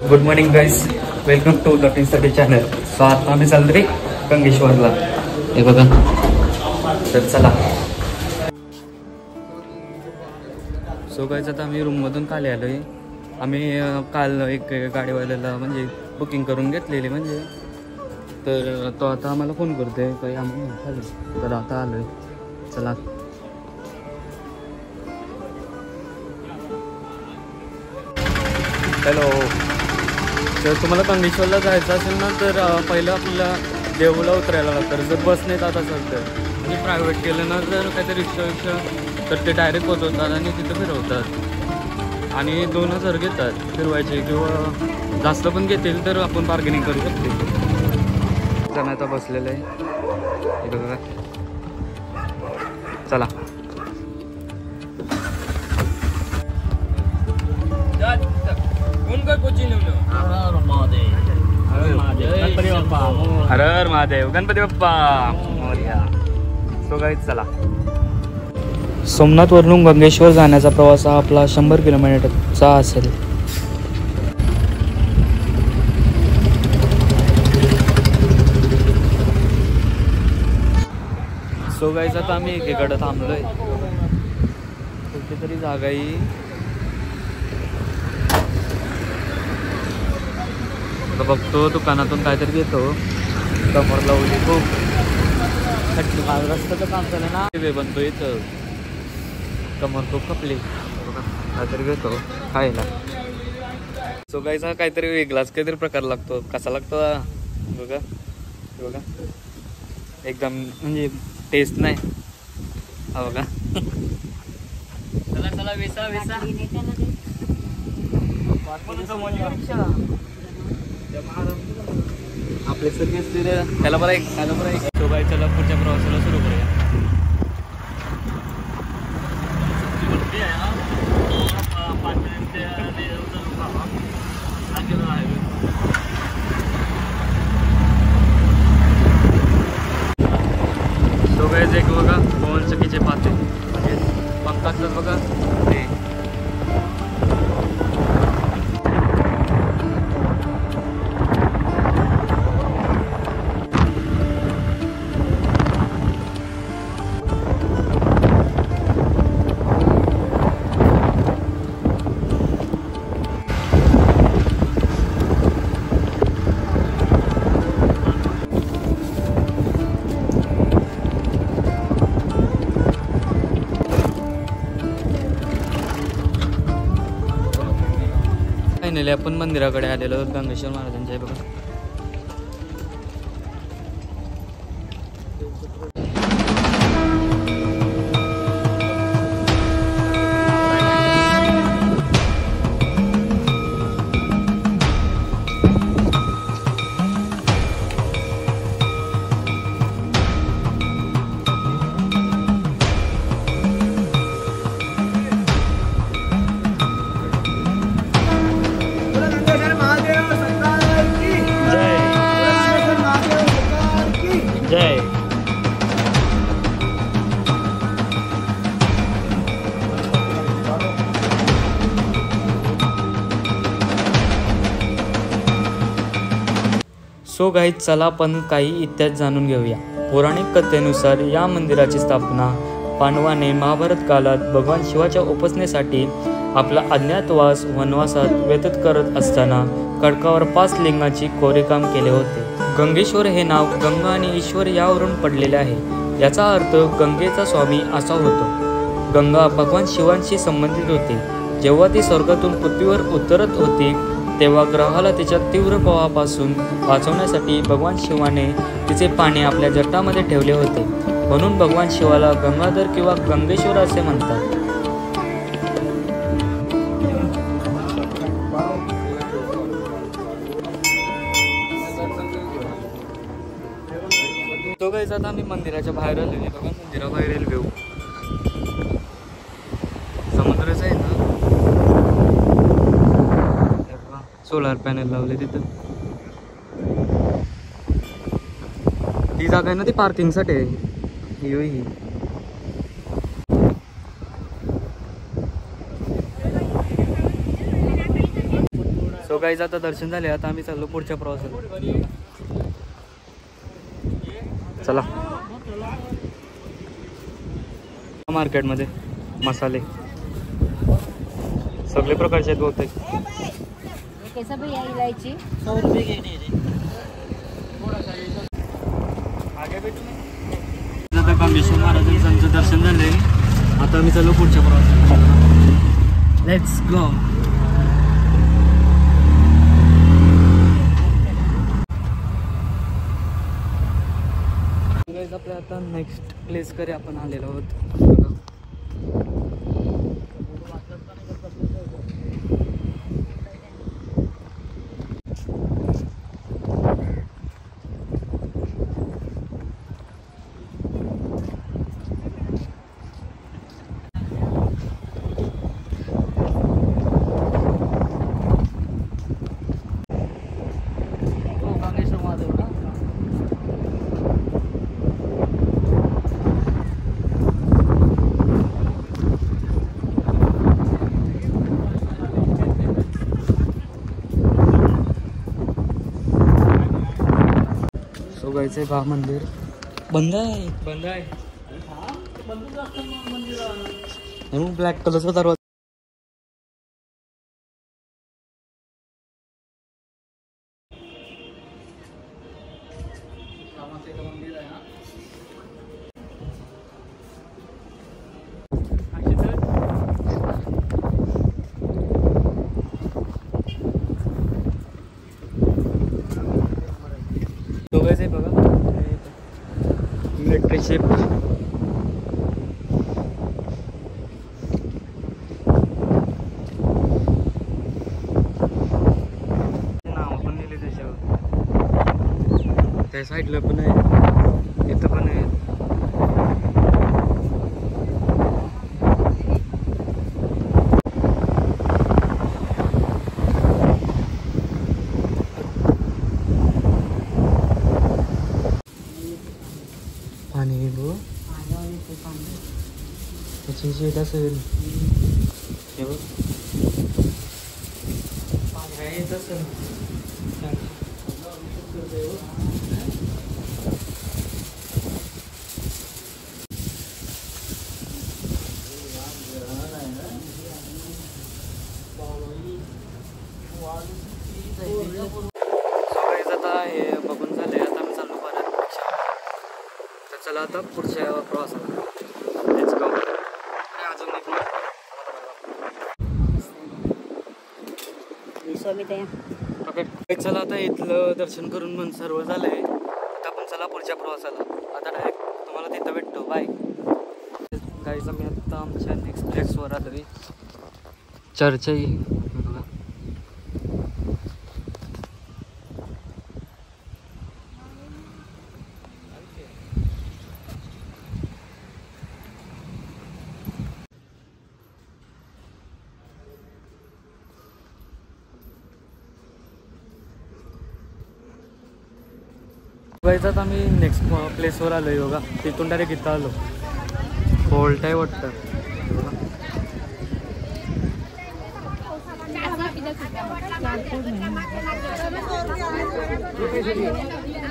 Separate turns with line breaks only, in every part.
Good morning guys, welcome to the T channel. So आता आम्ही चाललो रे गंगेश्वरला. हे बघा, तर चला. सो गाइस, आता आम्ही रूममधून काल आलोय. आम्ही काल एक गाडीवाल्याला म्हणजे बुकिंग करून घेतलेली म्हणजे, तर तो आता आम्हाला फोन करतोय काही आम्ही तर आता आलोय. चला. हॅलो. तर तुम्हाला गंगेश्वरला जायचं असेल ना तर पहिलं आपल्याला देऊला उतरायला लागतं. जर बसने जात असेल तर, आणि प्रायव्हेट केलं ना तर काहीतरी रिक्षा तर ते डायरेक्ट पोचवतात आणि तिथं फिरवतात आणि 2000 घेतात फिरवायचे, किंवा जास्त पण घेतील तर आपण बार्गेनिंग करू शकतो. जण आता बसलेलं आहे हे बघा. चला. हर हर महादेव, गणपती बाप्पा मोरया. सो गाईज, चला. सोमनाथ वरून गंगेश्वर जाण्याचा प्रवास हा आपला 100 किलोमीटरचा असेल. सो गाईज, आता आम्ही एकीकडे थांबलोय. कुठेतरी जागा ही बघतो, दुकानातून काहीतरी घेतो. समोर लावली खूप रस्त्याचं काम झालं ना, ते बनतो इथं. कमर खूप खपली, काहीतरी घेतो खायला. सो गाईज, हा काहीतरी वेगळाच काहीतरी प्रकार लागतो. कसा लागतो बघा बघा, एकदम म्हणजे टेस्ट नाही. हा बघा. चला चला, वेसा वेसा. आपले सगळे त्याला बरं एक त्याला बरं एक. तो बाई, चला पुढच्या प्रवासाला सुरू करूया. तो गाईज, एक बघा पवन चक्कीचे पाते म्हणजे पंखातलंच बघा ते. फायनली आपण मंदिराकडे आलेलो गंगेश्वर महाराजांच्या. बघा, जय. सो गाईज, चला आपण काही इतिहास जाणून घेऊया. पौराणिक कथेनुसार या मंदिराची स्थापना पांडवाने महाभारत काळात भगवान शिवाच्या उपासनेसाठी आपला अज्ञातवास वनवासात व्यतीत करत असताना खडकावर 5 लिंगाची कोरीवकाम केले होते. गंगेश्वर हे नाव गंगा आणि ईश्वर यावरून पडलेले आहे. याचा अर्थ गंगेचा स्वामी असा होतो. गंगा भगवान शिवांशी संबंधित होती. जेव्हा ती स्वर्गातून पृथ्वीवर उतरत होती तेव्हा ग्रहाला तिच्या तीव्र प्रवाहापासून वाचवण्यासाठी भगवान शिवाने तिचे पाणी आपल्या जटामध्ये ठेवले होते. म्हणून भगवान शिवाला गंगाधर किंवा गंगेश्वर असे म्हणतात. तो गाईज, आता आम्ही मंदिराच्या बाहेर आलो. बघा, मंदिराबाहेर व्ह्यू समुद्रच आहे ना. सोलार पॅनल लावले तिथं. ती जागा आहे ना, ती पार्किंगसाठी आहे. ही सो तो गाईज आता दर्शन झाले, आता आम्ही चाललो पुढच्या प्रवासाला. चला. मार्केटमध्ये मसाले सगळे प्रकारचे आहेत बहुतेक.
इलायची
100 रुपये घेणे. आता कामेश्वर महाराजांचं दर्शन झालंय, आता आम्ही चाललो पुढच्या प्रवासाला. Let's go. आपल्या आता नेक्स्ट प्लेस कडे आपण आलेलो आहोत. सोगायचे बा मंदिर बंद आहे. ब्लॅक कलरचा दरवाजा. दोघांचे बघा मिलिटरी शिप. नाव पण लिहिले त्याच्यावर. त्या साईडला पण आहे, इथं पण आहे. पाणी बघ त्याची शेट असेल, हे बघ पाणी आहे येत असेल. आता हे बघून झाले, आता मी चाललो परत. तर चला आता पुढच्या प्रवासाला. Let's go. अजून एक ओके. चला आता इथलं दर्शन करून मन सर्व झालंय, आता आपण चला पुढच्या प्रवासाला. आता डायरेक्ट तुम्हाला तिथं भेटतो. Bye guys. आम्ही आता आमच्या नेक्स्ट प्लेसवर आलोय. चर्चही बघा. आता आम्ही नेक्स्ट प्लेसवर आलो आहे बघा. तिथून डायरेक्ट इथं आलो. फोल्ट आहे वाटतं.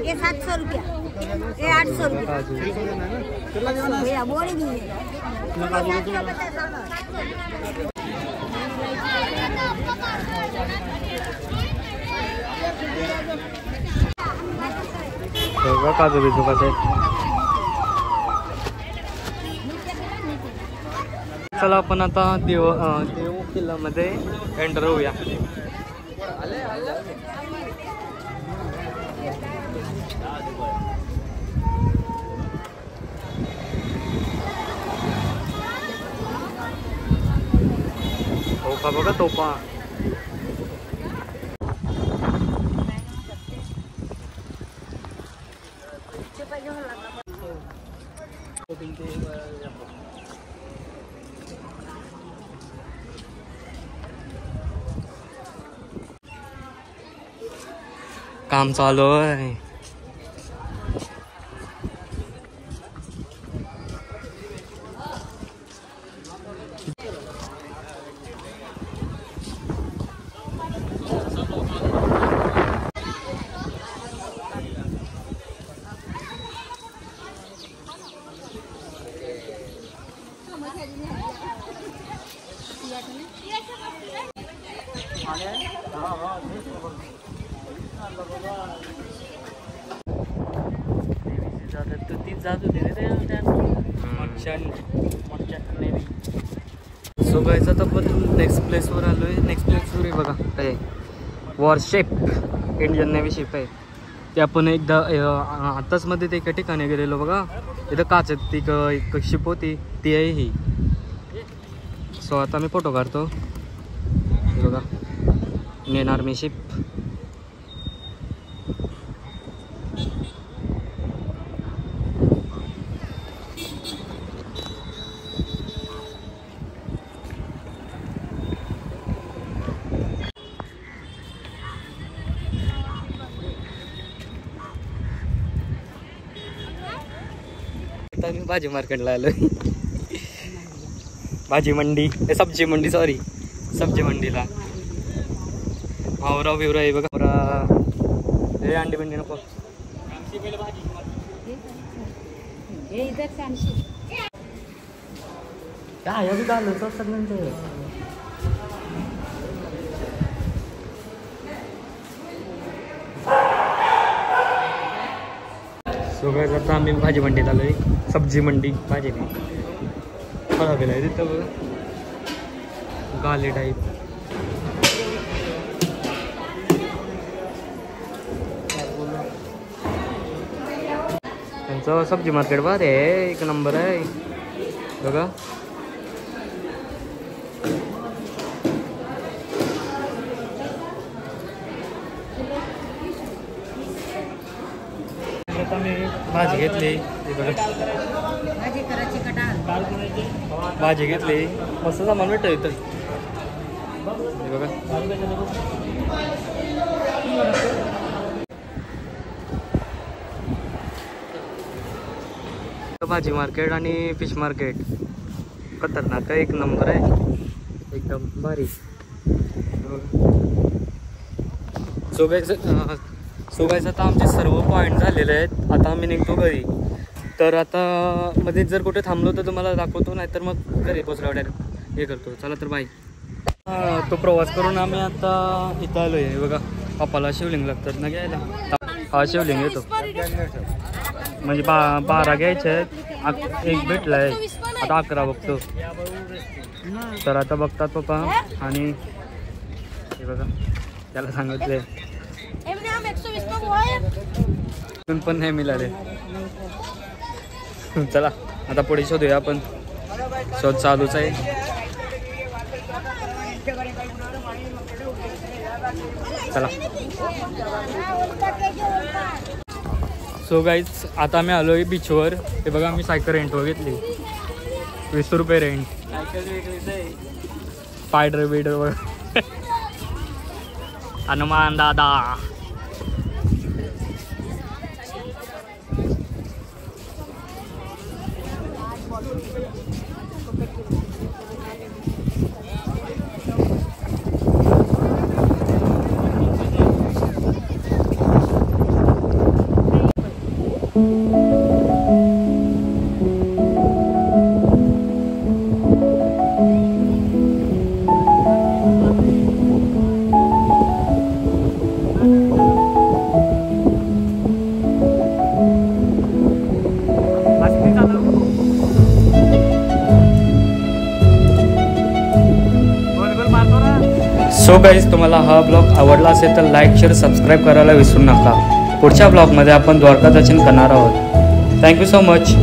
ये 700 रुपया, ये 800 रुपया.
काजू बिजू कसं आहे. चला आपण आता देव किल्ल्यामध्ये एंटर होऊया. तोफा बघा, तोफा. काम चालू आहे. सो गाईज आता पण नेक्स्ट प्लेसवर आलो आहे. नेक्स्ट प्लेसवर आहे बघा काय वॉरशिप इंडियन नेव्ही शिप आहे. ते आपण एकदा आत्ताच मध्ये ते एका ठिकाणी गेलेलो बघा. इथं काच ती एक शिप होती ती आहे ही. सो आता मी फोटो काढतो बघा. Indian army ship. मी भाजी मार्केटला आलोय. भाजी मंडी सब्जी मंडी सॉरी सब्जी मंडीला मावरा बिवरा आहे बघा. हे अंडी बिंडी नको. काय अभी झालं स्वस्त म्हणजे सगळं जाता आम्ही भाजी मंडीत आलोय. सब्जी मंडी भाजी नाही फळा बिला आहे तिथं बघा. गाले टाईप त्यांचं सब्जी मार्केट भारी आहे. एक नंबर आहे बघा. मी भाजी घेतली भाजी घेतली मस्त सामान भेटत इथं बघा. भाजी मार्केट आणि फिश मार्केट खतरनाक एक नंबर आहे एकदम भारी. सो गाईज आता आमचे सर्व पॉईंट झालेले आहेत. आता आम्ही निघतो घरी. तर आता मध्ये जर कुठे थांबलो तर तुम्हाला दाखवतो नाही तर मग घरी पोचल्यावर डायरेक्ट हे करतो. चला तर बाय. तो प्रवास करून आम्ही आता इथं आलो आहे बघा. पप्पाला शिवलिंग लागतात ना घ्यायला. हा शिवलिंग येतो म्हणजे 12 घ्यायचे आहेत. एक भेटला आहे आता 11 बघतो. तर आता बघतात पप्पा आणि हे बघा त्याला सांगितले पण नाही मिळाले. चला आता पुढे शोधूया आपण. शोध चालूच आहे. चला. सो गाईज आता आम्ही आलोय बीचवर. हे बघा मी सायकल रेंटवर घेतली. 20 रुपये रेंट. स्पायडर बिडर हनुमान दादा. सो गाईज तुम्हाला हा ब्लॉग आवडला असेल तर लाईक शेअर सबस्क्राईब करायला विसरू नका. पुढच्या ब्लॉगमध्ये आपण द्वारका दर्शन करणार आहोत. Thank you so much.